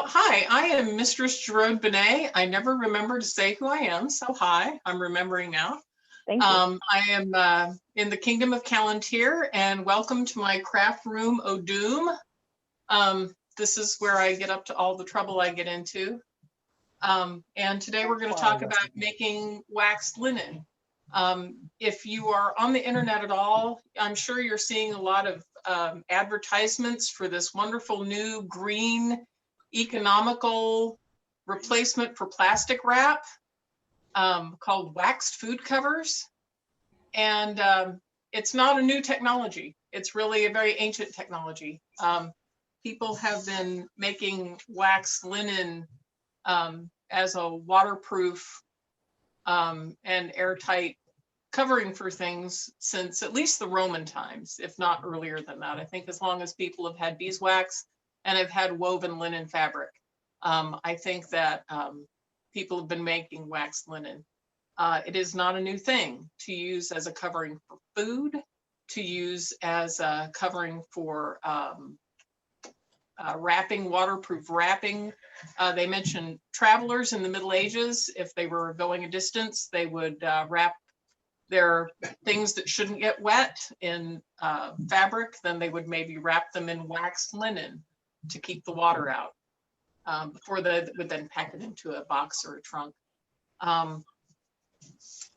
Well, hi, I am Mistress Giraude Benet. I never remember to say who I am, so hi, I'm remembering now. Thank you. I am in the Kingdom of Calontir, and welcome to my craft room, O'Doom. This is where I get up to all the trouble I get into. And today we're going to talk about making waxed linen. If you are on the internet at all, I'm sure you're seeing a lot of advertisements for this wonderful new green economical replacement for plastic wrap called waxed food covers. And it's not a new technology. It's really a very ancient technology. People have been making waxed linen as a waterproof and airtight covering for things since at least the Roman times, if not earlier than that. I think as long as people have had beeswax and have had woven linen fabric, I think that people have been making waxed linen. It is not a new thing to use as a covering for food, to use as a covering for wrapping, waterproof wrapping. They mentioned travelers in the Middle Ages, if they were going a distance, they would wrap their things that shouldn't get wet in fabric, then they would maybe wrap them in waxed linen to keep the water out before they would then pack it into a box or a trunk. And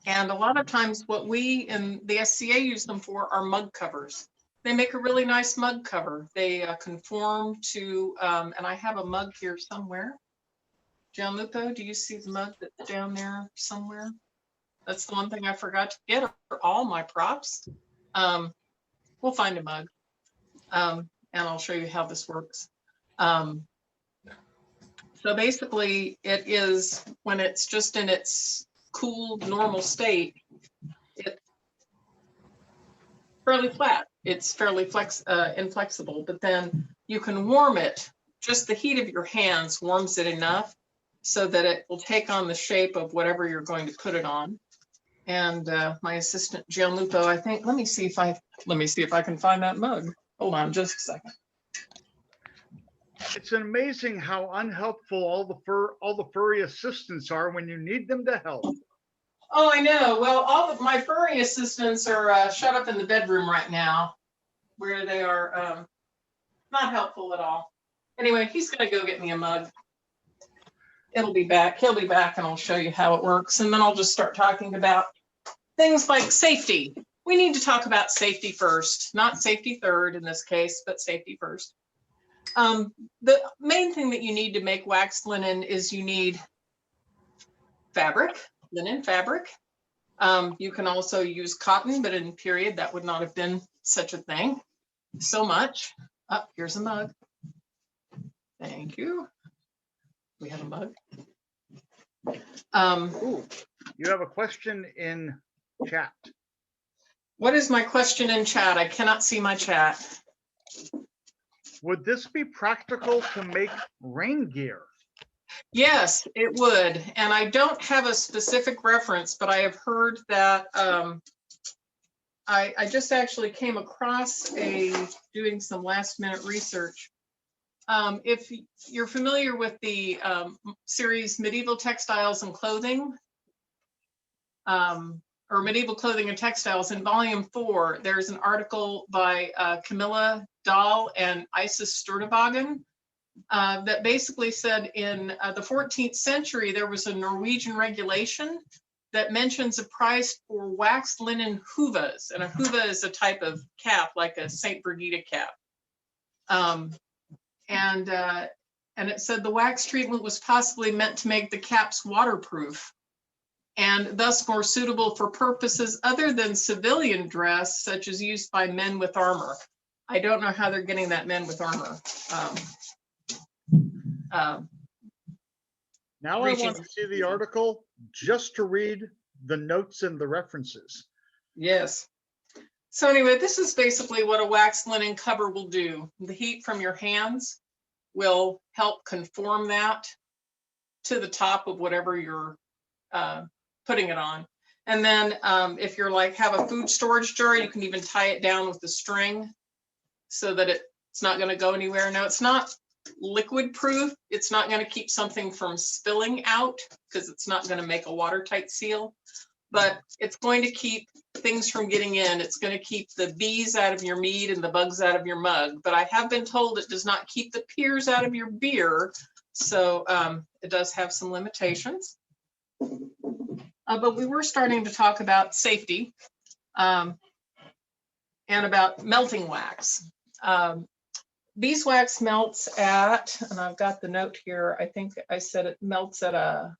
a lot of times what we in the SCA use them for are mug covers. They make a really nice mug cover. They conform to, and I have a mug here somewhere. Gianluca, do you see the mug that's down there somewhere? That's the one thing I forgot to get are all my props. We'll find a mug and I'll show you how this works. So basically it is when it's just in its cool normal state, it's fairly flat. It's fairly inflexible, but then you can warm it. Just the heat of your hands warms it enough so that it will take on the shape of whatever you're going to put it on. And my assistant Gianluca, I think, let me see if I can find that mug. Hold on just a second. It's amazing how unhelpful all the furry assistants are when you need them to help. Oh, I know. Well, all of my furry assistants are shut up in the bedroom right now, where they are not helpful at all. Anyway, he's gonna go get me a mug. It'll be back. He'll be back, and I'll show you how it works. And then I'll just start talking about things like safety. We need to talk about safety first, not safety third in this case, but safety first. The main thing that you need to make waxed linen is you need fabric, linen fabric. You can also use cotton, but in period, that would not have been such a thing so much. Oh, here's a mug. Thank you. We have a mug. Ooh, you have a question in chat. What is my question in chat? I cannot see my chat. Would this be practical to make rain gear? Yes, it would. And I don't have a specific reference, but I have heard that I just actually came across doing some last minute research. If you're familiar with the series Medieval Textiles and Clothing, or Medieval Clothing and Textiles, in volume 4, there's an article by Camilla Dahl and Isis Sturtevhagen that basically said in the 14th century, there was a Norwegian regulation that mentions a price for waxed linen huvas. And a huva is a type of cap, like a St. Brigida cap. And it said the wax treatment was possibly meant to make the caps waterproof and thus more suitable for purposes other than civilian dress, such as used by men with armor. I don't know how they're getting that men with armor. Now I want to see the article just to read the notes and the references. Yes. So anyway, this is basically what a waxed linen cover will do. The heat from your hands will help conform that to the top of whatever you're putting it on. And then if you're like have a food storage jar, you can even tie it down with a string so that it's not going to go anywhere. Now it's not liquid proof. It's not going to keep something from spilling out because it's not going to make a watertight seal, but it's going to keep things from getting in. It's going to keep the bees out of your mead and the bugs out of your mug. But I have been told it does not keep the peers out of your beer. So it does have some limitations. But we were starting to talk about safety and about melting wax. Beeswax melts at, and I've got the note here, I think I said it melts at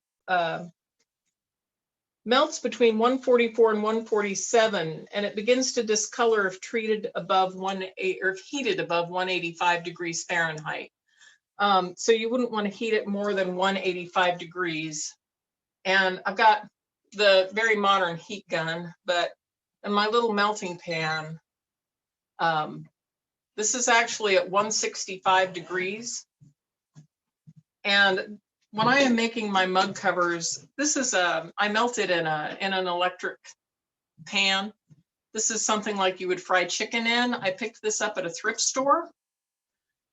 melts between 144 and 147, and it begins to discolor if treated above or if heated above 185 degrees Fahrenheit. So you wouldn't want to heat it more than 185 degrees. And I've got the very modern heat gun, but in my little melting pan, this is actually at 165 degrees. And when I am making my mug covers, this is I melt it in an electric pan. This is something like you would fry chicken in. I picked this up at a thrift store,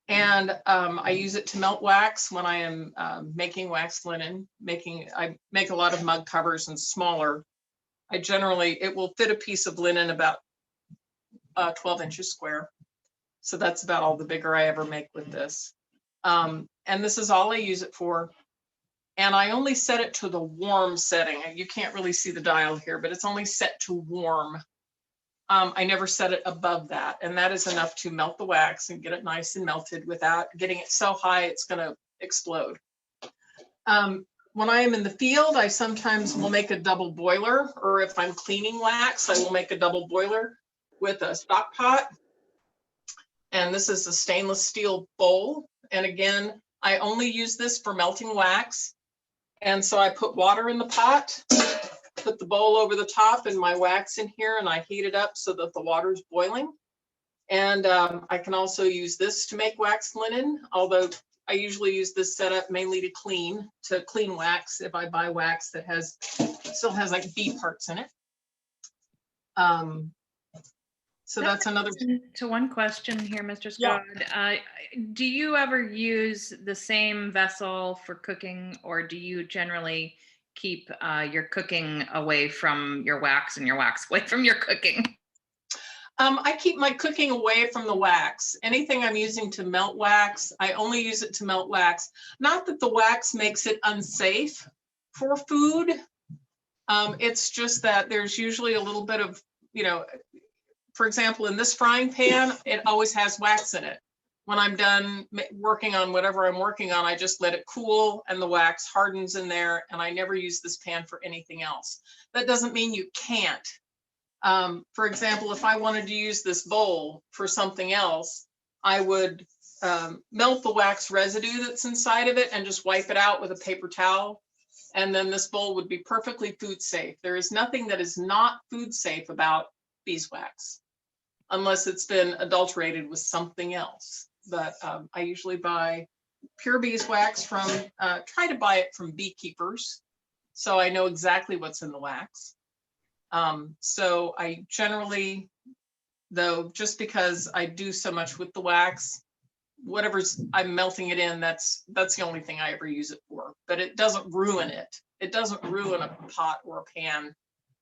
and I use it to melt wax when I am making wax linen. I make a lot of mug covers and smaller. It will fit a piece of linen about 12 inches square. So that's about all the bigger I ever make with this. And this is all I use it for. And I only set it to the warm setting. You can't really see the dial here, but it's only set to warm. I never set it above that. And that is enough to melt the wax and get it nice and melted without getting it so high it's going to explode. When I am in the field, I sometimes will make a double boiler, or if I'm cleaning wax, I will make a double boiler with a stock pot. And this is a stainless steel bowl. And again, I only use this for melting wax. And so I put water in the pot, put the bowl over the top and my wax in here, and I heat it up so that the water is boiling. And I can also use this to make wax linen, although I usually use this setup mainly to clean wax if I buy wax that still has like bee parts in it. So that's another. To one question here, Mr. Giraude. Yeah. Do you ever use the same vessel for cooking, or do you generally keep your cooking away from your wax and your wax away from your cooking? I keep my cooking away from the wax. Anything I'm using to melt wax, I only use it to melt wax. Not that the wax makes it unsafe for food. It's just that there's usually a little bit of, for example, in this frying pan, it always has wax in it. When I'm done working on whatever I'm working on, I just let it cool and the wax hardens in there, and I never use this pan for anything else. That doesn't mean you can't. For example, if I wanted to use this bowl for something else, I would melt the wax residue that's inside of it and just wipe it out with a paper towel. And then this bowl would be perfectly food safe. There is nothing that is not food safe about beeswax, unless it's been adulterated with something else. But I usually buy pure beeswax from, try to buy it from beekeepers, so I know exactly what's in the wax. So I generally, though, just because I do so much with the wax, I'm melting it in, that's the only thing I ever use it for. But it doesn't ruin it. It doesn't ruin a pot or a pan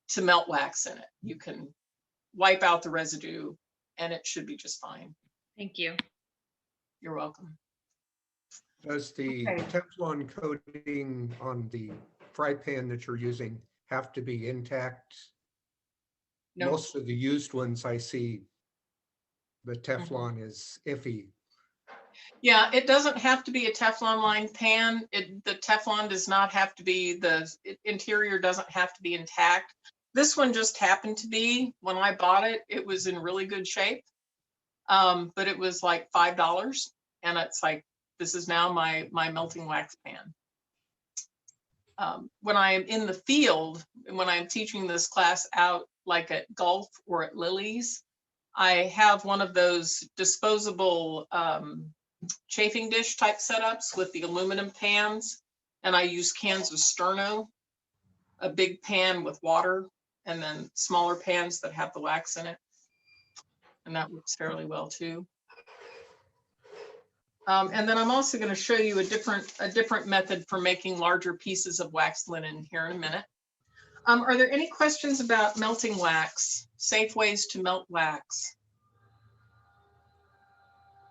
to melt wax in it. You can wipe out the residue and it should be just fine. Thank you. You're welcome. Does the Teflon coating on the fry pan that you're using have to be intact? No. Most of the used ones I see, the Teflon is iffy. Yeah, it doesn't have to be a Teflon lined pan. The Teflon does not have to be, the interior doesn't have to be intact. This one just happened to be. When I bought it, it was in really good shape. But it was like $5, and it's like, this is now my melting wax pan. When I am in the field, and when I'm teaching this class out like at Gulf or at Lily's, I have one of those disposable chafing dish type setups with the aluminum pans, and I use cans of Sterno, a big pan with water, and then smaller pans that have the wax in it. And that works fairly well too. And then I'm also going to show you a different method for making larger pieces of waxed linen here in a minute. Are there any questions about melting wax? Safe ways to melt wax?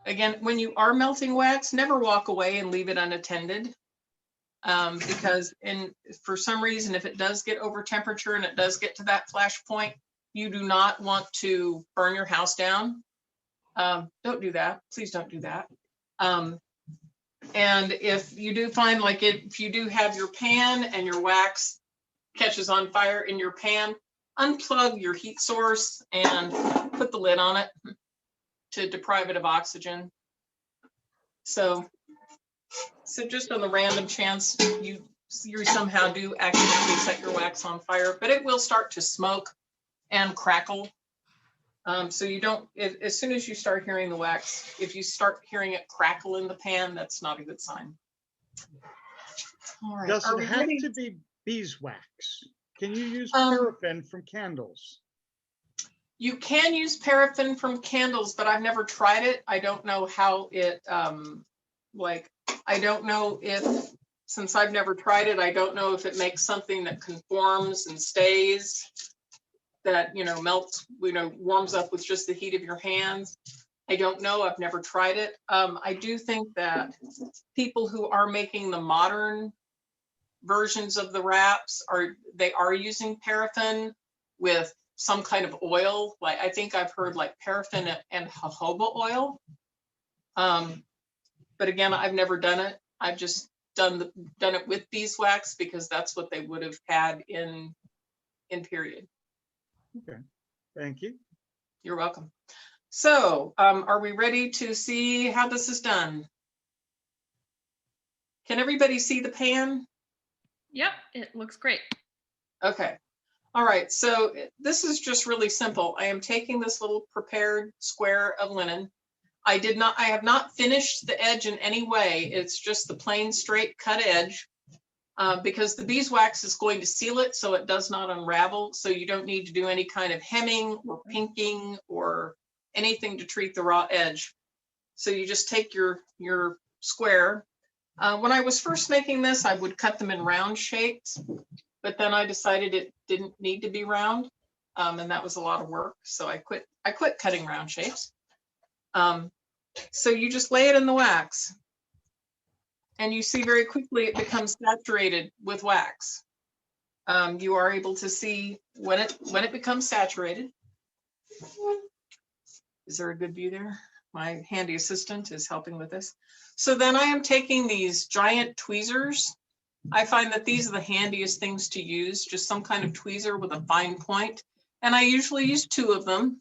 Again, when you are melting wax, never walk away and leave it unattended. Because for some reason, if it does get over temperature and it does get to that flash point, you do not want to burn your house down. Don't do that. Please don't do that. And if you do find, like, if you do have your pan and your wax catches on fire in your pan, unplug your heat source and put the lid on it to deprive it of oxygen. So just on the random chance you somehow do accidentally set your wax on fire, but it will start to smoke and crackle. So you don't, as soon as you start hearing the wax, if you start hearing it crackle in the pan, that's not a good sign. All right. Does Are it we have ready? to be beeswax? Can you use Um, paraffin from candles? You can use paraffin from candles, but I've never tried it. I don't know how it, I don't know if, since I've never tried it, I don't know if it makes something that conforms and stays, that, melts, warms up with just the heat of your hands. I don't know. I've never tried it. I do think that people who are making the modern versions of the wraps they are using paraffin with some kind of oil. Like, I think I've heard like paraffin and jojoba oil. But again, I've never done it. I've just done it with beeswax because that's what they would have had in period. Okay, thank you. You're welcome. So are we ready to see how this is done? Can everybody see the pan? Yep, it looks great. Okay. All right. So this is just really simple. I am taking this little prepared square of linen. I have not finished the edge in any way. It's just the plain straight cut edge because the beeswax is going to seal it so it does not unravel. So you don't need to do any kind of hemming or pinking or anything to treat the raw edge. So you just take your square. When I was first making this, I would cut them in round shapes, but then I decided it didn't need to be round, and that was a lot of work. So I quit cutting round shapes. So you just lay it in the wax, and you see very quickly it becomes saturated with wax. You are able to see when it becomes saturated. Is there a good view there? My handy assistant is helping with this. So then I am taking these giant tweezers. I find that these are the handiest things to use, just some kind of tweezer with a fine point. And I usually use 2 of them.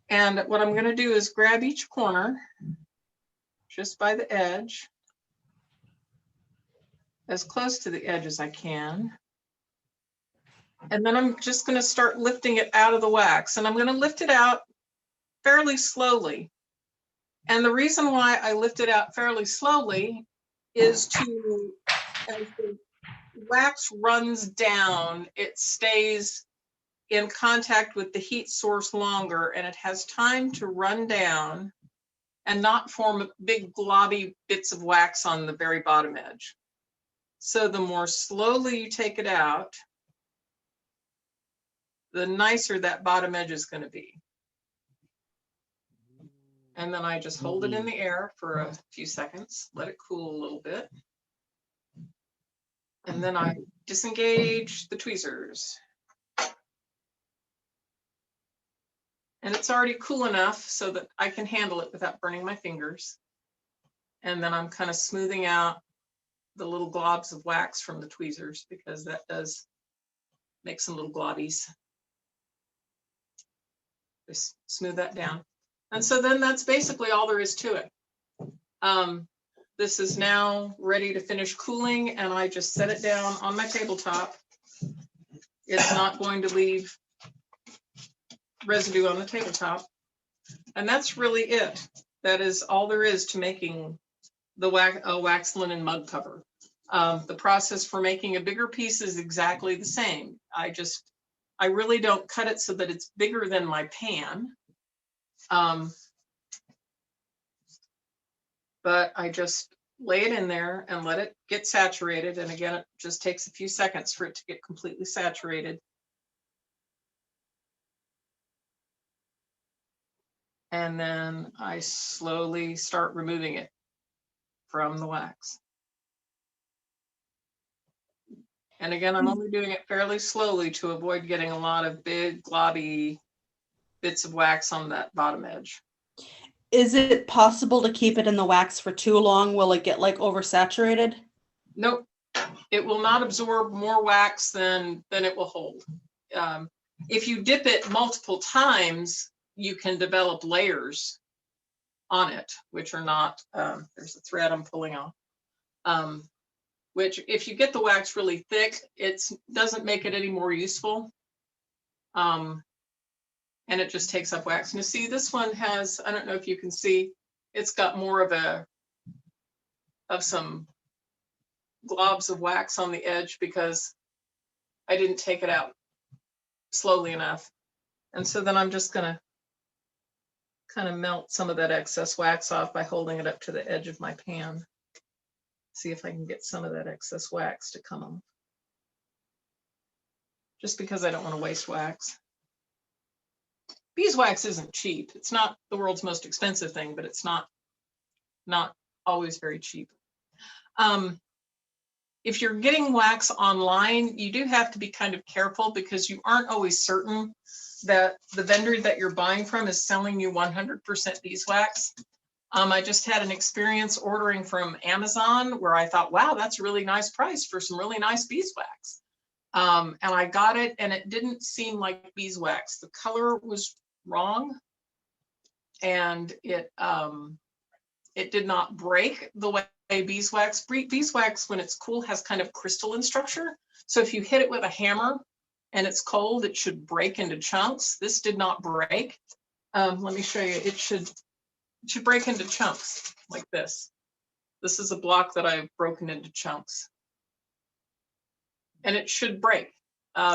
And what I'm going to do is grab each corner just by the edge, as close to the edge as I can. And then I'm just going to start lifting it out of the wax. And I'm going to lift it out fairly slowly. And the reason why I lift it out fairly slowly is to, as the wax runs down, it stays in contact with the heat source longer, and it has time to run down and not form big globby bits of wax on the very bottom edge. So the more slowly you take it out, the nicer that bottom edge is going to be. And then I just hold it in the air for a few seconds, let it cool a little bit. And then I disengage the tweezers. And it's already cool enough so that I can handle it without burning my fingers. And then I'm kind of smoothing out the little globs of wax from the tweezers because that does make some little globbies. Just smooth that down. And so then that's basically all there is to it. This is now ready to finish cooling, and I just set it down on my tabletop. It's not going to leave residue on the tabletop. And that's really it. That is all there is to making the wax linen mug cover. The process for making a bigger piece is exactly the same. I really don't cut it so that it's bigger than my pan. but I just lay it in there and let it get saturated. And again, it just takes a few seconds for it to get completely saturated. And then I slowly start removing it from the wax. And again, I'm only doing it fairly slowly to avoid getting a lot of big globby bits of wax on that bottom edge. Is it possible to keep it in the wax for too long? Will it get like oversaturated? Nope, it will not absorb more wax than it will hold. If you dip it multiple times, you can develop layers on it, which are not, there's a thread I'm pulling off. Which if you get the wax really thick, it doesn't make it any more useful. And it just takes up wax. And you see this one has, I don't know if you can see, it's got more of some globs of wax on the edge because I didn't take it out slowly enough. And so then I'm just gonna kind of melt some of that excess wax off by holding it up to the edge of my pan. See if I can get some of that excess wax to come off. Just because I don't want to waste wax. Beeswax isn't cheap. It's not the world's most expensive thing, but it's not always very cheap. If you're getting wax online, you do have to be kind of careful because you aren't always certain that the vendor that you're buying from is selling you 100% beeswax. I just had an experience ordering from Amazon where I thought, wow, that's a really nice price for some really nice beeswax. And I got it and it didn't seem like beeswax. The color was wrong and it did not break the way beeswax. Beeswax, when it's cool, has kind of crystalline structure. So if you hit it with a hammer and it's cold, it should break into chunks. This did not break. Let me show you. It should break into chunks like this. This is a block that I've broken into chunks. And it should break.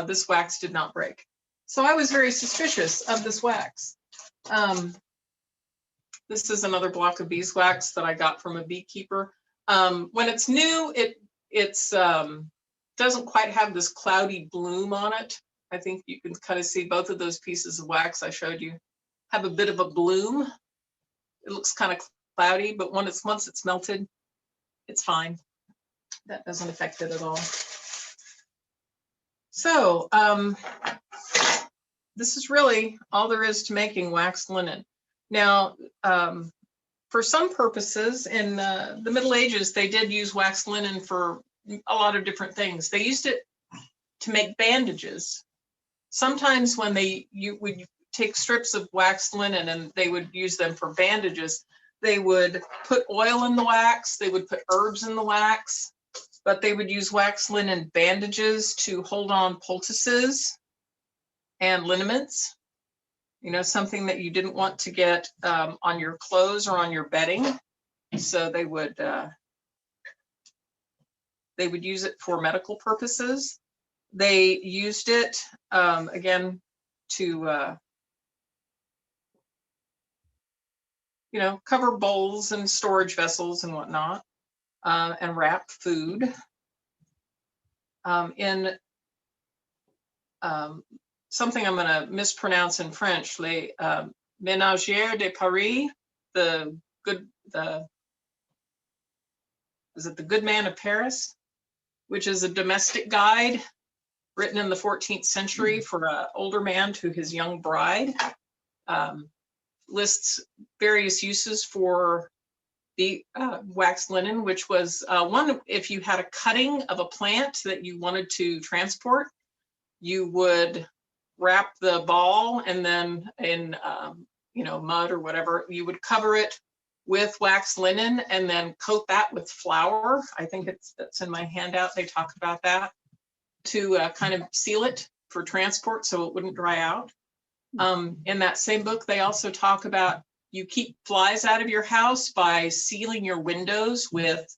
This wax did not break. So I was very suspicious of this wax. This is another block of beeswax that I got from a beekeeper. When it's new, it doesn't quite have this cloudy bloom on it. I think you can kind of see both of those pieces of wax I showed you have a bit of a bloom. It looks kind of cloudy, but once it's melted, it's fine. That doesn't affect it at all. So this is really all there is to making waxed linen. Now, for some purposes in the Middle Ages, they did use waxed linen for a lot of different things. They used it to make bandages. Sometimes when you would take strips of waxed linen and they would use them for bandages, they would put oil in the wax, they would put herbs in the wax, but they would use waxed linen bandages to hold on poultices and liniments, you know, something that you didn't want to get on your clothes or on your bedding. So they would use it for medical purposes. They used it, again, to you know, cover bowls and storage vessels and whatnot, and wrap food. In something I'm going to mispronounce in French, les Ménagères de Paris, the Good Man of Paris, which is a domestic guide written in the 14th century for an older man to his young bride. Lists various uses for the waxed linen, which was one, if you had a cutting of a plant that you wanted to transport, you would wrap the ball and then in you know, mud or whatever, you would cover it with waxed linen and then coat that with flour. I think it's in my handout. They talk about that to kind of seal it for transport so it wouldn't dry out. In that same book, they also talk about you keep flies out of your house by sealing your windows with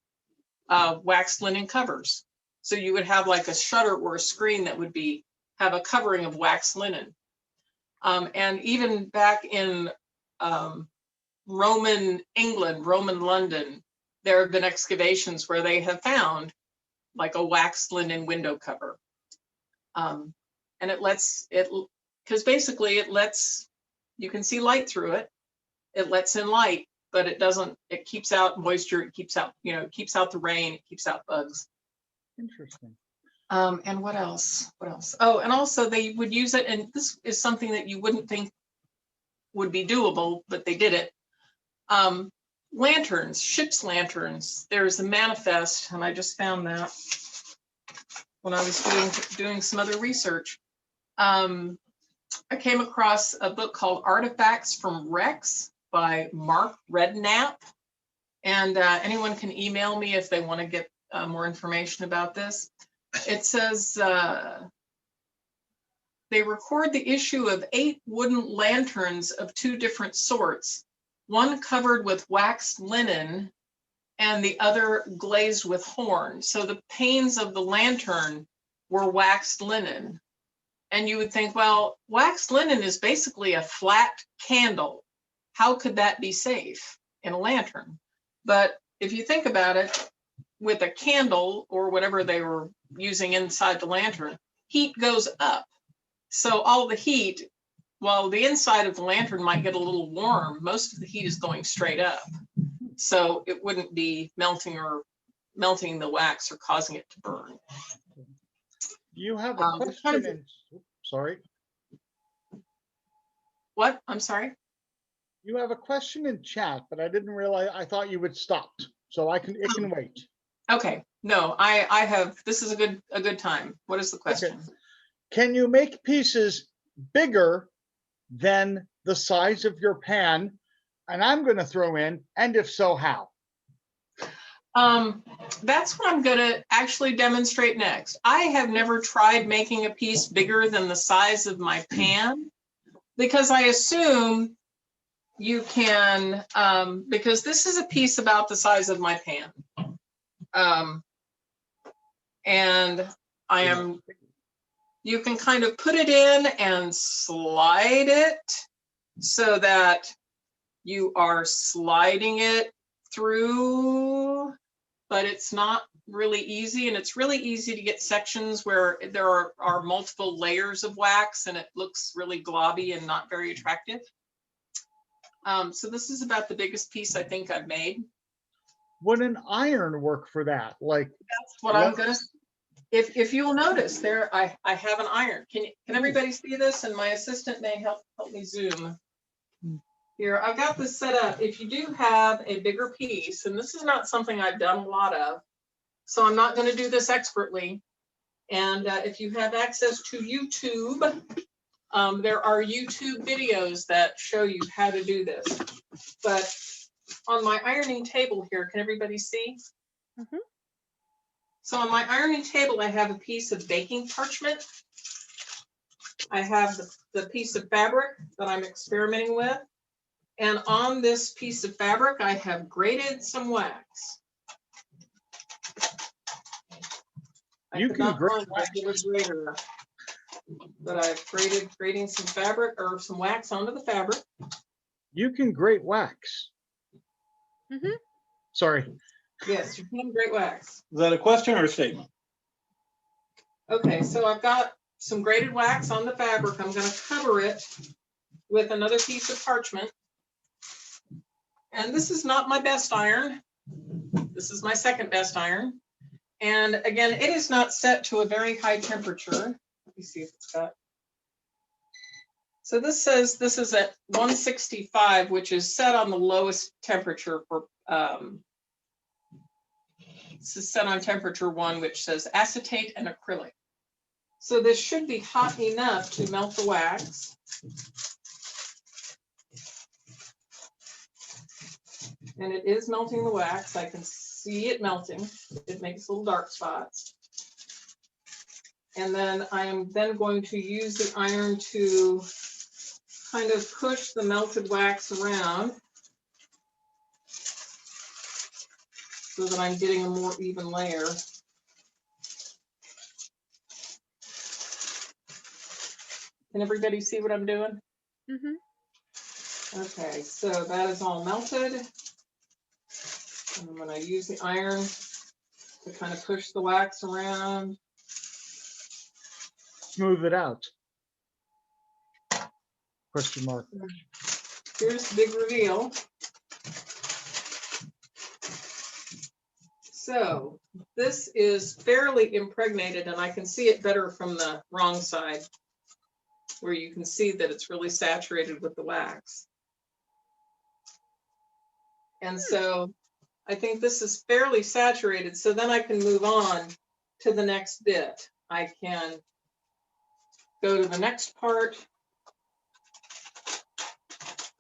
waxed linen covers. So you would have like a shutter or a screen that would have a covering of waxed linen. And even back in Roman England, Roman London, there have been excavations where they have found like a waxed linen window cover. And it lets it, because basically it lets, you can see light through it. It lets in light, but it doesn't, it keeps out moisture, it keeps out, it keeps out the rain, it keeps out bugs. Interesting. And what else? What else? Oh, and also they would use it, and this is something that you wouldn't think would be doable, but they did it. Lanterns, ship's lanterns. There's a manifest, and I just found that when I was doing some other research. I came across a book called Artifacts from Wrecks by Mark Redknapp. And anyone can email me if they want to get more information about this. It says they record the issue of 8 wooden lanterns of 2 different sorts, one covered with waxed linen and the other glazed with horn. So the panes of the lantern were waxed linen. And you would think, well, waxed linen is basically a flat candle. How could that be safe in a lantern? But if you think about it, with a candle or whatever they were using inside the lantern, heat goes up. So all the heat, while the inside of the lantern might get a little warm, most of the heat is going straight up. So it wouldn't be melting the wax or causing it to burn. You have a question. Sorry. What? I'm sorry. You have a question in chat, but I didn't realize. I thought you would stop, so it can wait. Okay. No, I have. This is a good time. What is the question? Okay. Can you make pieces bigger than the size of your pan? And I'm going to throw in, and if so, how? That's what I'm going to actually demonstrate next. I have never tried making a piece bigger than the size of my pan because I assume you can, because this is a piece about the size of my pan. And you can kind of put it in and slide it so that you are sliding it through, but it's not really easy. And it's really easy to get sections where there are multiple layers of wax and it looks really globby and not very attractive. So this is about the biggest piece I think I've made. Would an iron work for that? Like that's what I'm gonna. If you'll notice there, I have an iron. Can everybody see this? And my assistant may help me zoom. Here, I've got this set up. If you do have a bigger piece, and this is not something I've done a lot of, so I'm not going to do this expertly. And if you have access to YouTube, there are YouTube videos that show you how to do this. But on my ironing table here, can everybody see? Mm-hmm. So on my ironing table, I have a piece of baking parchment. I have the piece of fabric that I'm experimenting with. And on this piece of fabric, I have grated some wax. You can grate wax. But I've grating some fabric or some wax onto the fabric. You can grate wax. Mm-hmm. Sorry. Yes, you can grate wax. Is that a question or a statement? Okay, so I've got some grated wax on the fabric. I'm going to cover it with another piece of parchment. And this is not my best iron. This is my second best iron. And again, it is not set to a very high temperature. Let me see if it's got. So this says this is at 165, which is set on the lowest temperature for, this is set on temperature 1, which says acetate and acrylic. So this should be hot enough to melt the wax. And it is melting the wax. I can see it melting. It makes little dark spots. And then I am then going to use the iron to kind of push the melted wax around so that I'm getting a more even layer. Can everybody see what I'm doing? Mm-hmm. Okay, so that is all melted. And I'm gonna use the iron to kind of push the wax around. Smooth it out. Question mark. Here's the big reveal. So this is fairly impregnated, and I can see it better from the wrong side, where you can see that it's really saturated with the wax. And so I think this is fairly saturated, so then I can move on to the next bit. I can go to the next part,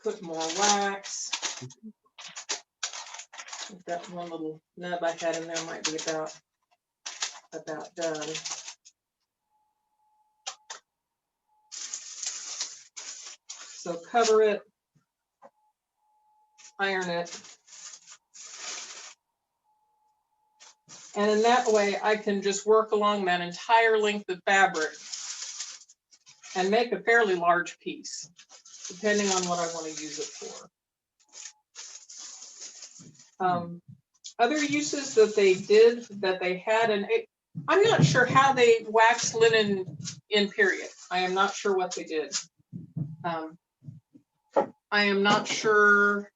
put more wax. That one little nub I had in there might be about done. So cover it, iron it. And in that way, I can just work along that entire length of fabric and make a fairly large piece, depending on what I want to use it for. Other uses that they did, that they had, and I'm not sure how they waxed linen in period. I am not sure what they did. I am not sure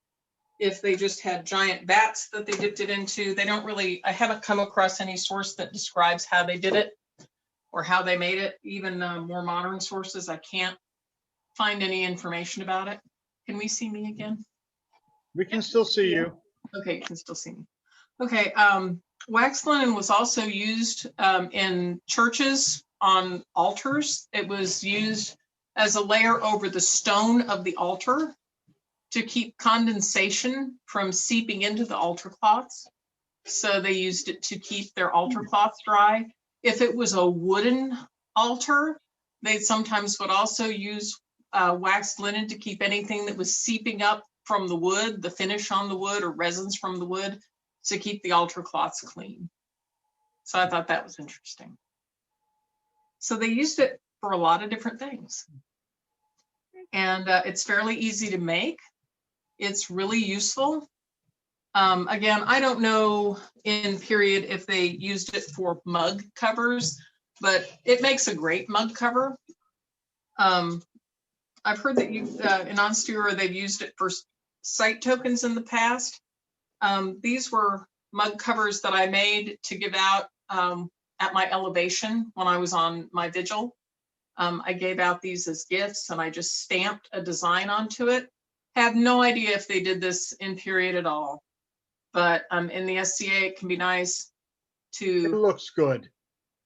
if they just had giant vats that they dipped it into. They don't really, I haven't come across any source that describes how they did it or how they made it. Even more modern sources, I can't find any information about it. Can we see me again? We can still see you. Okay, you can still see me. Okay, wax linen was also used in churches on altars. It was used as a layer over the stone of the altar to keep condensation from seeping into the altar cloths. So they used it to keep their altar cloths dry. If it was a wooden altar, they sometimes would also use waxed linen to keep anything that was seeping up from the wood, the finish on the wood, or resins from the wood, to keep the altar cloths clean. So I thought that was interesting. So they used it for a lot of different things. And it's fairly easy to make. It's really useful. Again, I don't know in period if they used it for mug covers, but it makes a great mug cover. I've heard that in Ansteorra, they've used it for site tokens in the past. These were mug covers that I made to give out at my elevation when I was on my vigil. I gave out these as gifts, and I just stamped a design onto it. Have no idea if they did this in period at all, but in the SCA, it can be nice to. It looks good.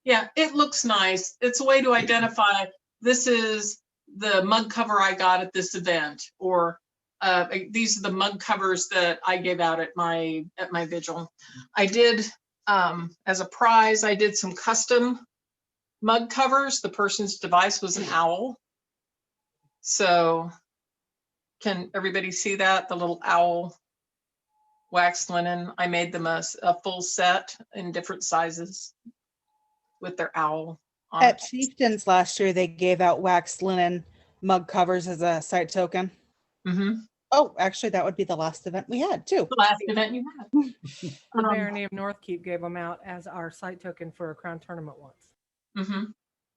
Yeah, it looks nice. It's a way to identify this is the mug cover I got at this event, or these are the mug covers that I gave out at my vigil. I did as a prize, I did some custom mug covers. The person's device was an owl. So can everybody see that? The little owl waxed linen. I made them a full set in different sizes with their owl on At it. Chieftains last year, they gave out waxed linen mug covers as a site token. Mm-hmm. Oh, actually, that would be the last event we had too. The last event you had. The Barony of Northkeep gave them out as our site token for a crown tournament once. Mm-hmm.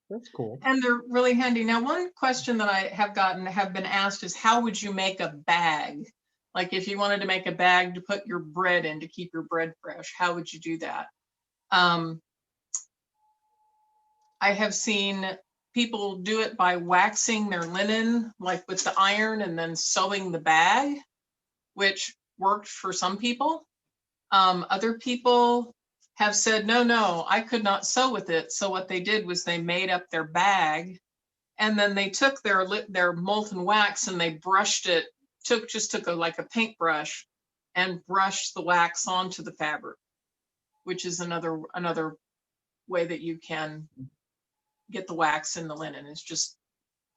That's cool. And they're really handy. Now, one question that I have been asked is, how would you make a bag? Like if you wanted to make a bag to put your bread in to keep your bread fresh, how would you do that? I have seen people do it by waxing their linen, like with the iron, and then sewing the bag, which worked for some people. Other people have said, no, I could not sew with it. So what they did was they made up their bag, and then they took their molten wax and they brushed it, took like a paintbrush and brushed the wax onto the fabric, which is another way that you can get the wax in the linen, is just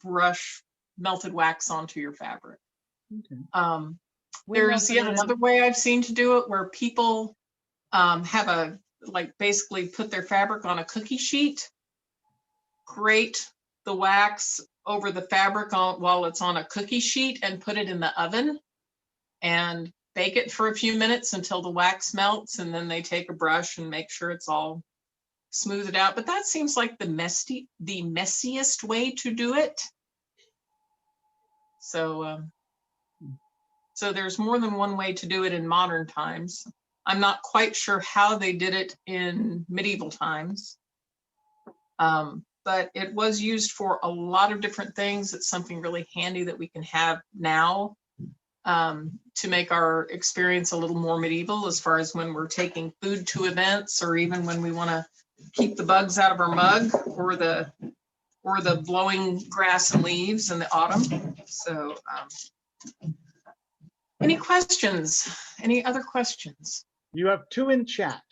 brush melted wax onto your fabric. Okay. There's yet another way I've seen to do it, where people have basically put their fabric on a cookie sheet, grate the wax over the fabric while it's on a cookie sheet, and put it in the oven. And bake it for a few minutes until the wax melts, and then they take a brush and make sure it's all smoothed out. But that seems like the messiest way to do it. So, so there's more than one way to do it in modern times. I'm not quite sure how they did it in medieval times. But it was used for a lot of different things. It's something really handy that we can have now to make our experience a little more medieval, as far as when we're taking food to events, or even when we want to keep the bugs out of our mug, or the blowing grass and leaves in the autumn. So any questions? Any other questions? You have two in chat.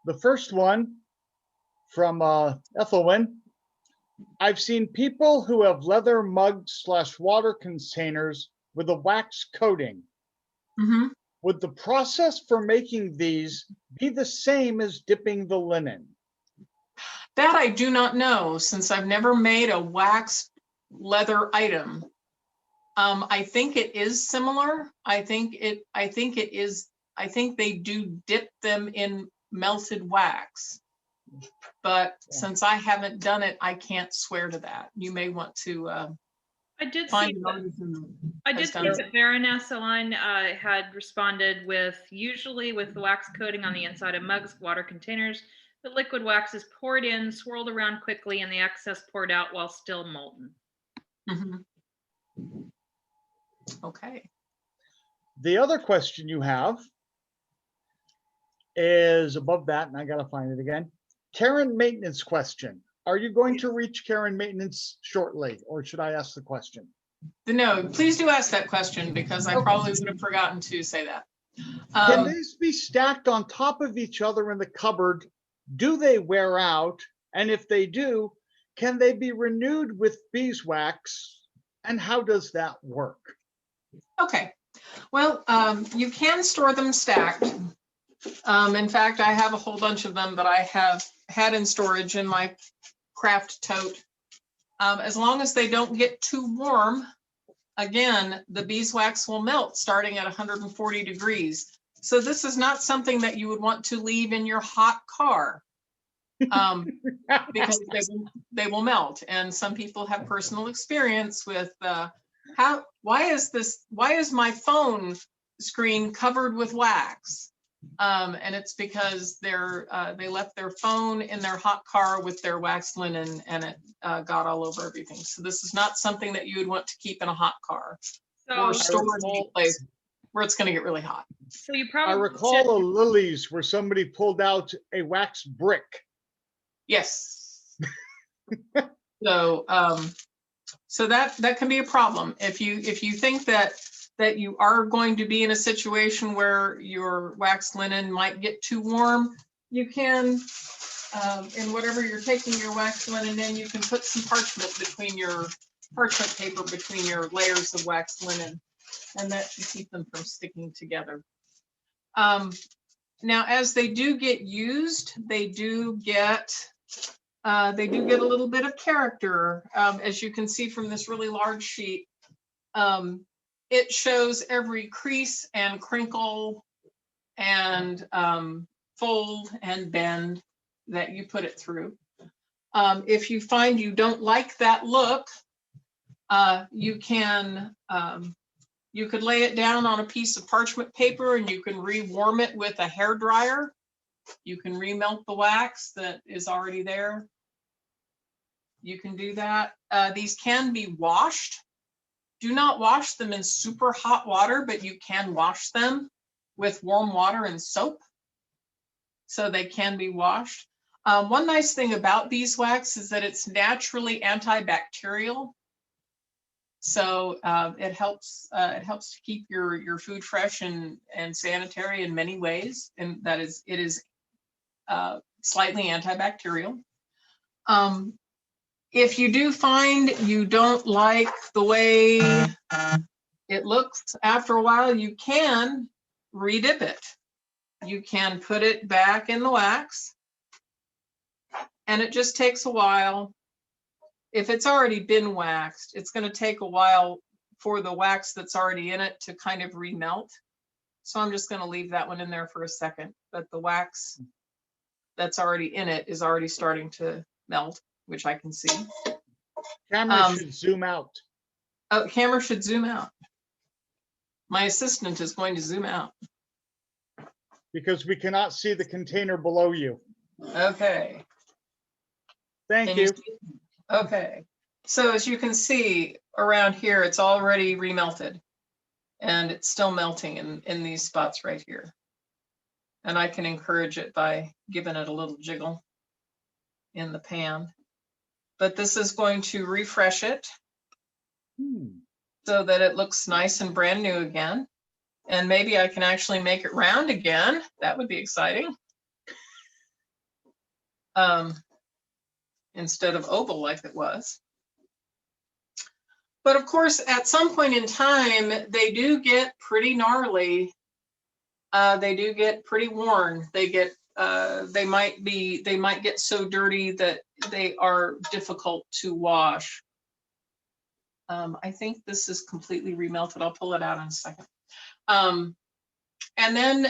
The first one from Ethelwyn. I've seen people who have leather mugs / water containers with a wax coating. Mm-hmm. Would the process for making these be the same as dipping the linen? That I do not know, since I've never made a waxed leather item. I think it is similar. I think they do dip them in melted wax. But since I haven't done it, I can't swear to that. You may want to I did find see an artisan. I did see that Baroness Aline had responded with, usually with the wax coating on the inside of mugs, water containers, the liquid wax is poured in, swirled around quickly, and the excess poured out while still molten. Mm-hmm. Okay. The other question you have is above that, and I gotta find it again. Karen maintenance question. Are you going to reach Karen maintenance shortly, or should I ask the question? No, please do ask that question, because I probably would have forgotten to say that. Can these be stacked on top of each other in the cupboard? Do they wear out? And if they do, can they be renewed with beeswax? And how does that work? Okay, well, you can store them stacked. In fact, I have a whole bunch of them that I have had in storage in my craft tote. As long as they don't get too warm, again, the beeswax will melt starting at 140 degrees. So this is not something that you would want to leave in your hot car, because they will melt. And some people have personal experience with why is my phone screen covered with wax? And it's because they left their phone in their hot car with their waxed linen, and it got all over everything. So this is not something that you would want to keep in a hot car, or store in a place where it's going to get really hot. So you probably I recall a Lily's where somebody pulled out a wax brick. Yes. So so that can be a problem if you think that you are going to be in a situation where your waxed linen might get too warm. You can, in whatever you're taking your waxed linen in, you can put some parchment paper between your layers of waxed linen, and that should keep them from sticking together. Now, as they do get used, they do get a little bit of character. As you can see from this really large sheet, it shows every crease and crinkle and fold and bend that you put it through. If you find you don't like that look, you could lay it down on a piece of parchment paper, and you can re-warm it with a hair dryer. You can remelt the wax that is already there. You can do that. These can be washed. Do not wash them in super hot water, but you can wash them with warm water and soap, so they can be washed. One nice thing about beeswax is that it's naturally antibacterial. So it helps to keep your food fresh and sanitary in many ways, and that is, it is slightly antibacterial. If you do find you don't like the way it looks after a while, you can redip it. You can put it back in the wax, and it just takes a while. If it's already been waxed, it's going to take a while for the wax that's already in it to kind of remelt. So I'm just going to leave that one in there for a second, but the wax that's already in it is already starting to melt, which I can see. Camera should zoom out. Oh, camera should zoom out. My assistant is going to zoom out. Because we cannot see the container below you. Okay. Thank Can you. see? Okay. So as you can see around here, it's already remelted and it's still melting in these spots right here. And I can encourage it by giving it a little jiggle in the pan. But this is going to refresh it so that it looks nice and brand new again. And maybe I can actually make it round again. That would be exciting. Instead of oval like it was. But of course, at some point in time, they do get pretty gnarly. They do get pretty worn. They get, they might get so dirty that they are difficult to wash. I think this is completely remelted. I'll pull it out in a second. And then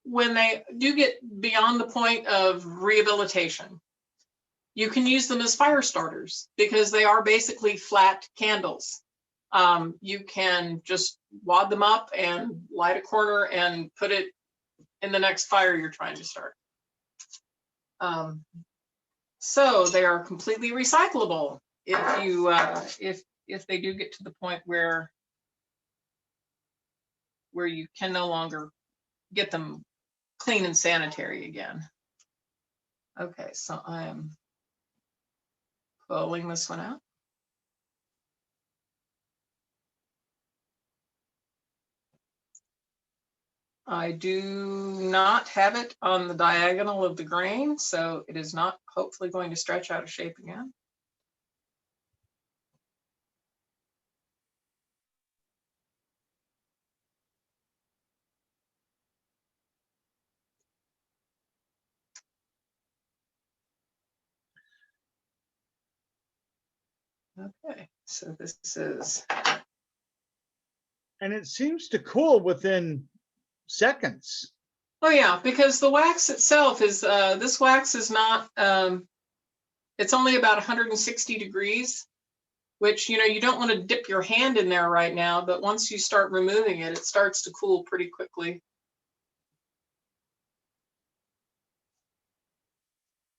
when they do get beyond the point of rehabilitation, you can use them as fire starters because they are basically flat candles. You can just wad them up and light a corner and put it in the next fire you're trying to start. So they are completely recyclable if you if they do get to the point where you can no longer get them clean and sanitary again. Okay, so I am pulling this one out. I do not have it on the diagonal of the grain, so it is not hopefully going to stretch out of shape again. Okay, so this is. And it seems to cool within seconds. Oh yeah, because the wax itself is, this wax is not, it's only about 160 degrees, which, you know, you don't want to dip your hand in there right now, but once you start removing it, it starts to cool pretty quickly.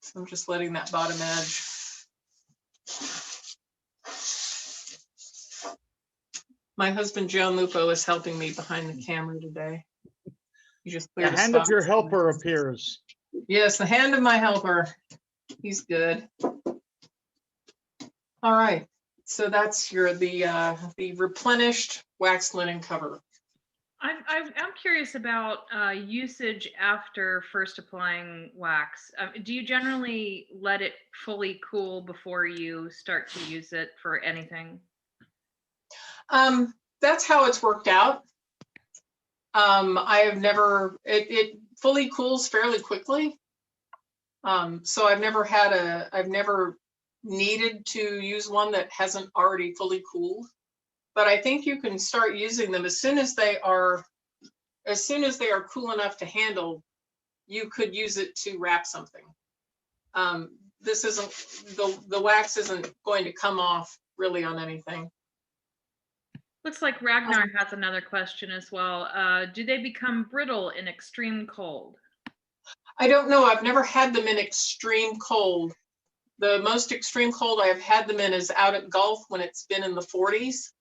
So I'm just letting that bottom edge. My husband, Joe Lupo, is helping me behind the camera today. He just The cleared a hand of spot. your helper appears. Yes, the hand of my helper. He's good. All right. So that's the replenished wax linen cover. I'm curious about usage after first applying wax. Do you generally let it fully cool before you start to use it for anything? That's how it's worked out. I have never, it fully cools fairly quickly. So I've never needed to use one that hasn't already fully cooled. But I think you can start using them as soon as they are cool enough to handle. You could use it to wrap something. This isn't, the wax isn't going to come off really on anything. Looks like Ragnar has another question as well. Do they become brittle in extreme cold? I don't know. I've never had them in extreme cold. The most extreme cold I have had them in is out at Gulf when it's been in the 40s,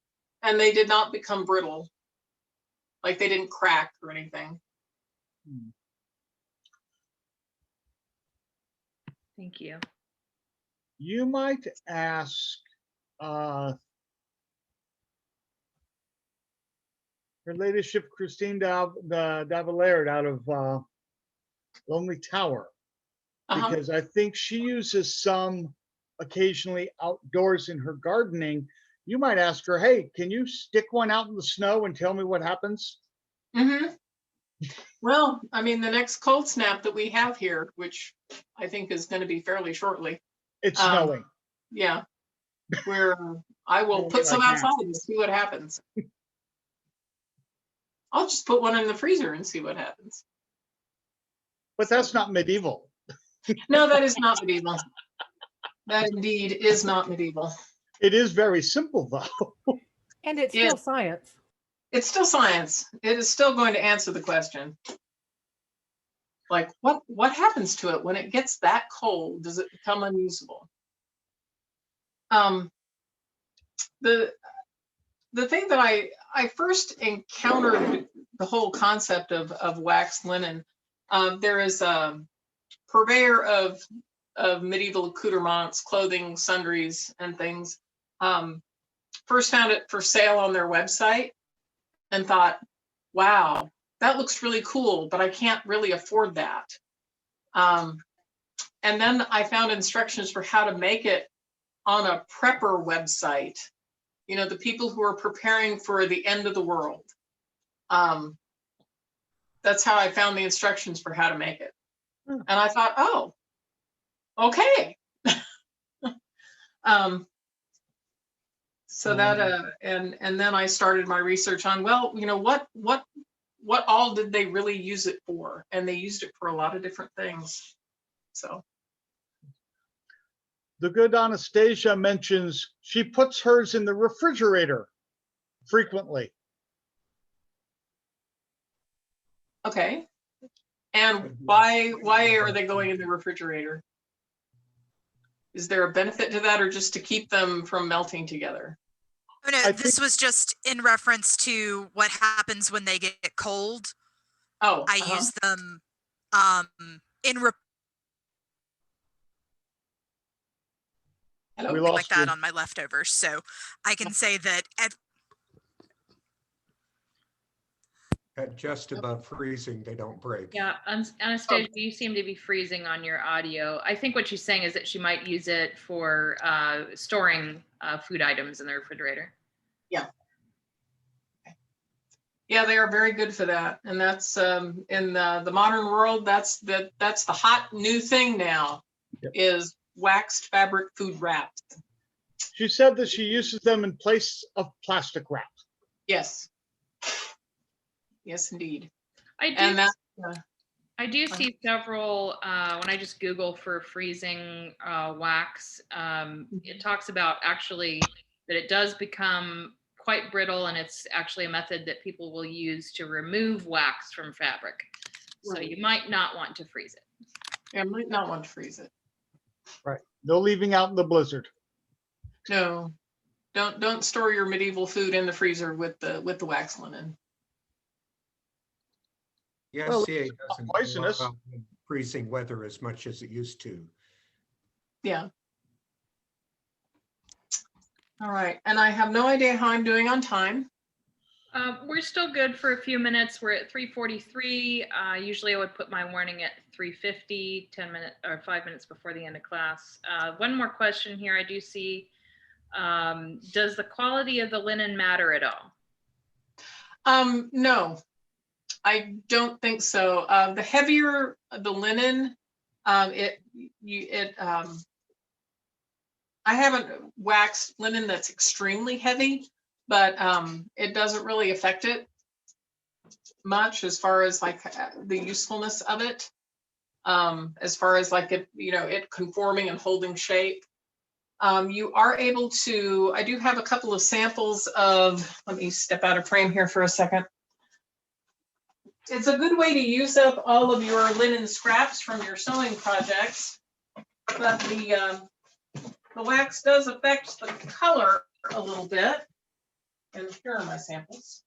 and they did not become brittle. Like they didn't crack or anything. Thank you. You might ask Her Ladyship Christine Davillard out of Lonely Tower, because I think she uses some occasionally outdoors in her gardening. You might ask her, hey, can you stick one out in the snow and tell me what happens? Mm-hmm. Well, I mean, the next cold snap that we have here, which I think is going to be fairly shortly. It's snowing. Yeah. where I will Don't put be some like outside and see what happens. I'll just put one in the freezer and see what happens. But that's not medieval. No, that is not medieval. That indeed is not medieval. It is very simple, though. And it's Yeah. still science. It's still science. It is still going to answer the question. Like, what happens to it when it gets that cold? Does it become unusable? The thing that I first encountered the whole concept of waxed linen. There is a purveyor of medieval accoutrements, clothing, sundries, and things. First found it for sale on their website and thought, wow, that looks really cool, but I can't really afford that. And then I found instructions for how to make it on a prepper website. You know, the people who are preparing for the end of the world. That's how I found the instructions for how to make it. And I thought, oh, okay. So that and then I started my research on, well, you know, what all did they really use it for? And they used it for a lot of different things. So The good Anastasia mentions she puts hers in the refrigerator frequently. okay. And why are they going in the refrigerator? Is there a benefit to that, or just to keep them from melting together? Oh, no, I this was just in reference to what happens when they get cold. Oh, I use them in hello? We like lost that you. on my leftovers. So I can say that At just above freezing, they don't break. Yeah, Anastasia, you seem to be freezing on your audio. I think what she's saying is that she might use it for storing food items in the refrigerator. Yeah, they are very good for that. And that's in the modern world, that's the hot new thing now. Yep. Is waxed fabric food wraps. She said that she uses them in place of plastic wrap. Yes. Yes, indeed. I do. And that I do see several, when I just Google for freezing wax, it talks about actually that it does become quite brittle, and it's actually a method that people will use to remove wax from fabric. So Right. you might not want to freeze it. I might not want to freeze it. Right. No leaving out in the blizzard. No, don't store your medieval food in the freezer with the wax linen. The Well, SCA doesn't poisonous. allow freezing weather as much as it used to. Yeah. All right, and I have no idea how I'm doing on time. We're still good for a few minutes. We're at 3:43. Usually I would put my warning at 3:50, 10 minutes or 5 minutes before the end of class. One more question here I do see. Does the quality of the linen matter at all? No, I don't think so. The heavier the linen, I haven't waxed linen that's extremely heavy, but it doesn't really affect it much as far as like the usefulness of it. As far as like it, you know, it conforming and holding shape. You are able to, I do have a couple of samples of, let me step out of frame here for a second. It's a good way to use up all of your linen scraps from your sewing projects, but the wax does affect the color a little bit. And here are my samples.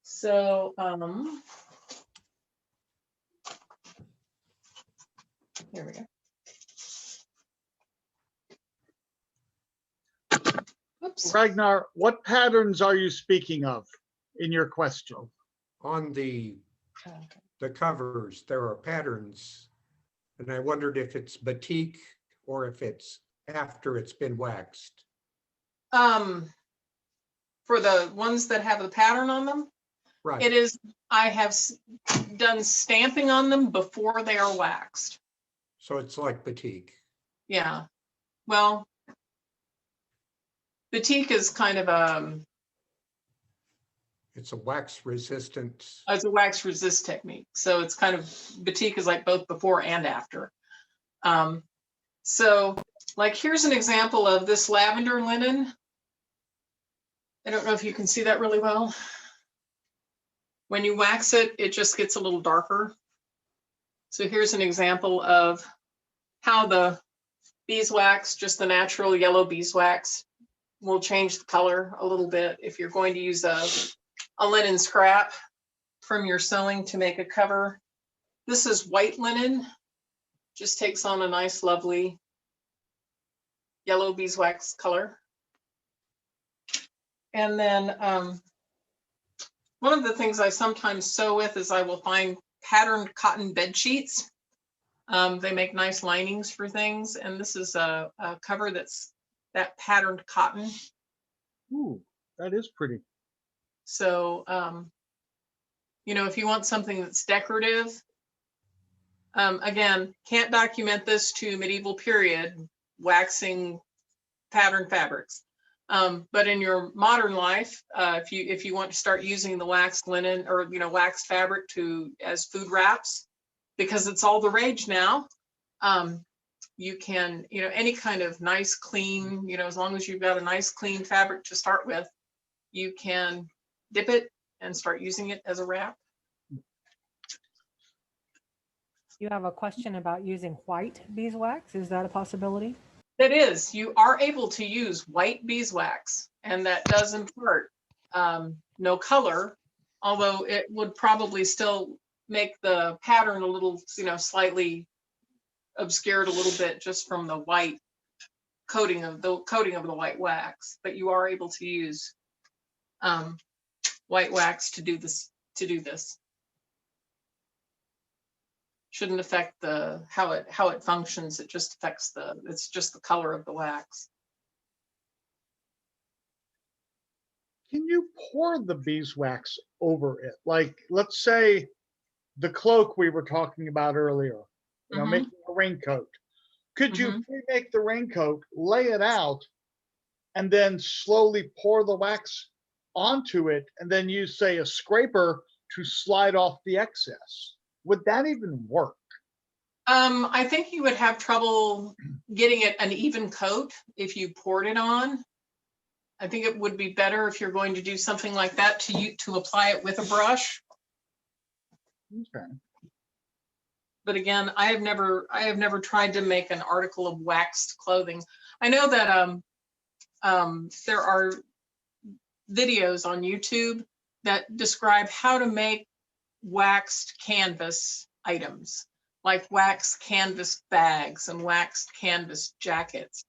So, here we go. Oops. Ragnar, what patterns are you speaking of in your question? On the covers, there are patterns, and I wondered if it's batik or if it's after it's been waxed. For the ones that have the pattern on them, Right. It is, I have done stamping on them before they are waxed. So it's like batik. Yeah. Well, batik is kind of It's a wax resistant. it's a wax resist technique. So it's kind of, batik is like both before and after. So like, here's an example of this lavender linen. I don't know if you can see that really well. When you wax it, it just gets a little darker. So here's an example of how the beeswax, just the natural yellow beeswax, will change the color a little bit. If you're going to use a linen scrap from your sewing to make a cover. This is white linen, just takes on a nice, lovely yellow beeswax color. And then one of the things I sometimes sew with is I will find patterned cotton bed sheets. They make nice linings for things. And this is a cover that's that patterned cotton. Ooh, that is pretty. So, you know, if you want something that's decorative, again, can't document this to medieval period waxing patterned fabrics. But in your modern life, if you want to start using the waxed linen or, you know, waxed fabric as food wraps, because it's all the rage now, you can, you know, any kind of nice, clean, you know, as long as you've got a nice, clean fabric to start with, you can dip it and start using it as a wrap. You have a question about using white beeswax. Is that a possibility? It is. You are able to use white beeswax, and that does impart no color, although it would probably still make the pattern a little, you know, slightly obscured a little bit just from the white coating of the white wax. But you are able to use white wax to do this. Shouldn't affect how it functions. It just affects it's just the color of the wax. Can you pour the beeswax over it? Like, let's say the cloak we were talking about earlier, you know, making a raincoat. Could you pre-make the raincoat, lay it out, and then slowly pour the wax onto it, and then use, say, a scraper to slide off the excess? Would that even work? I think you would have trouble getting it an even coat if you poured it on. I think it would be better if you're going to do something like that to apply it with a brush. Okay. But again, I have never tried to make an article of waxed clothing. I know that there are videos on YouTube that describe how to make waxed canvas items, like waxed canvas bags and waxed canvas jackets.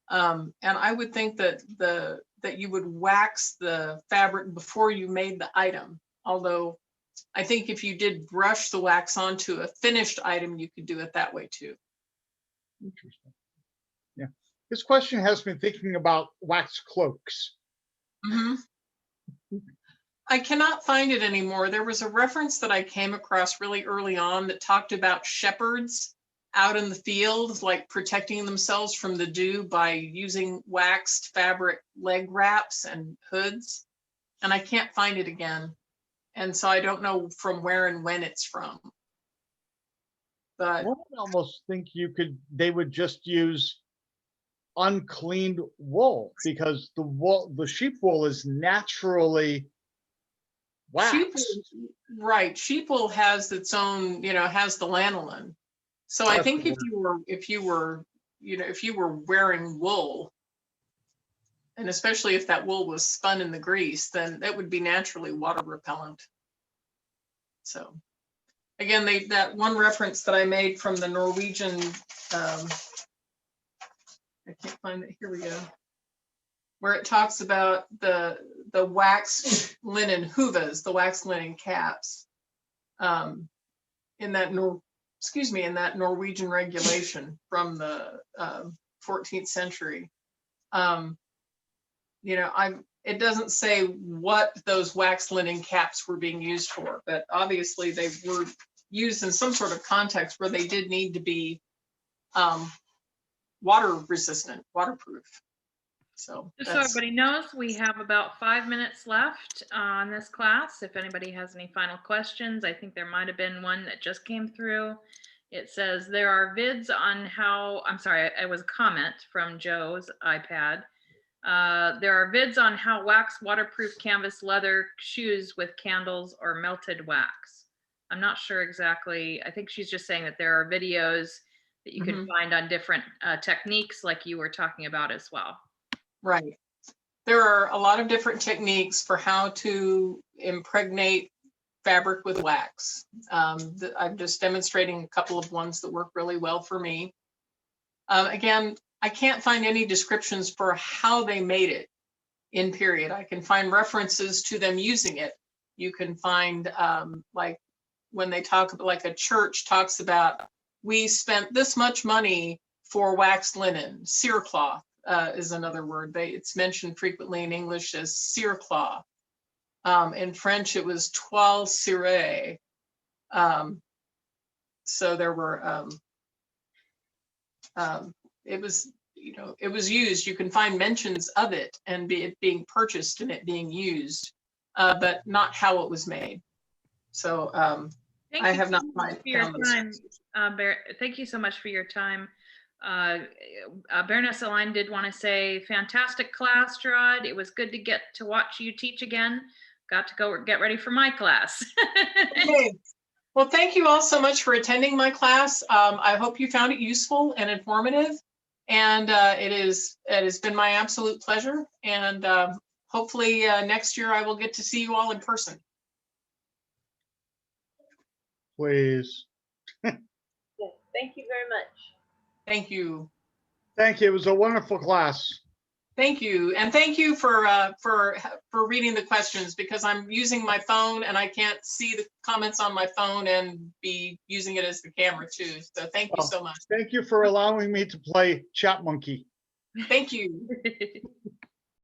And I would think that that you would wax the fabric before you made the item. Although I think if you did brush the wax onto a finished item, you could do it that way too. Interesting. Yeah. This question has me thinking about wax cloaks. I cannot find it anymore. There was a reference that I came across really early on that talked about shepherds out in the field, like protecting themselves from the dew by using waxed fabric leg wraps and hoods. And I can't find it again. And so I don't know from where and when it's from. But I would almost think they would just use uncleaned wool, because the sheep wool is naturally waxed. Sheep wool has its own, you know, has the lanolin. So I think if you were wearing wool, and especially if that wool was spun in the grease, then that would be naturally water repellent. So again, that one reference that I made from the Norwegian, I can't find it, here we go, where it talks about the waxed linen huvas, the waxed linen caps, in that Norwegian regulation from the 14th century. You know, it doesn't say what those wax linen caps were being used for, but obviously they were used in some sort of context where they did need to be water resistant, waterproof. So Just so everybody knows, we have about 5 minutes left on this class. If anybody has any final questions, I think there might have been one that just came through. It says there are vids on how, I'm sorry, it was a comment from Joe's iPad. There are vids on how wax waterproof canvas leather shoes with candles or melted wax. I'm not sure exactly. I think she's just saying that there are videos that you can find on different techniques like you were talking about as well. Right. There are a lot of different techniques for how to impregnate fabric with wax. I'm just demonstrating a couple of ones that work really well for me. Again, I can't find any descriptions for how they made it in period. I can find references to them using it. You can find like when they talk about, like a church talks about, we spent this much money for waxed linen. Cerecloth is another word. It's mentioned frequently in English as cerecloth. In French, it was toile cirée. So there were, it was, you know, it was used. You can find mentions of it and it being purchased and it being used, but not how it was made. So I have not found those. Thank you so much for your time. Baroness Aline did want to say, fantastic class, Giraude. It was good to get to watch you teach again. Got to go get ready for my class. Okay. Well, thank you all so much for attending my class. I hope you found it useful and informative. And it has been my absolute pleasure. And hopefully next year I will get to see you all in person. Please. Thank you very much. Thank you. Thank you. It was a wonderful class. Thank you. And thank you for reading the questions, because I'm using my phone and I can't see the comments on my phone and be using it as the camera too. So thank you so much. Thank you for allowing me to play Chat Monkey. Thank you.